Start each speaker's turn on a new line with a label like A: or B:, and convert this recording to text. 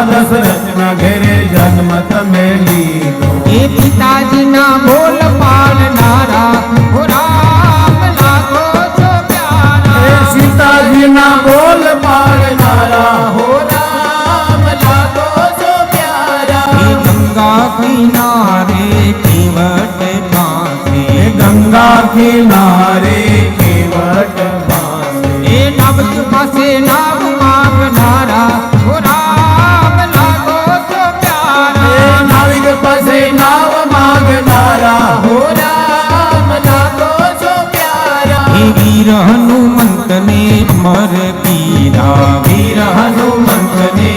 A: दशरथ ना घेरे जन्म तमे लीधो
B: ये पिताजी ना बोल पालनारा हो राम लागो छो प्यारा
A: सीताजी ना बोल पालनारा हो राम लागो छो प्यारा
B: ये गंगा किनारे केवट बांसे
A: गंगा किनारे केवट बांसे
B: ये नव पासे नाव मागनारा हो राम लागो छो प्यारा
A: नाविक पासे नाव मागनारा हो राम लागो छो प्यारा
B: वीर हनुमंत ने अमर पीरा
A: वीर हनुमंत ने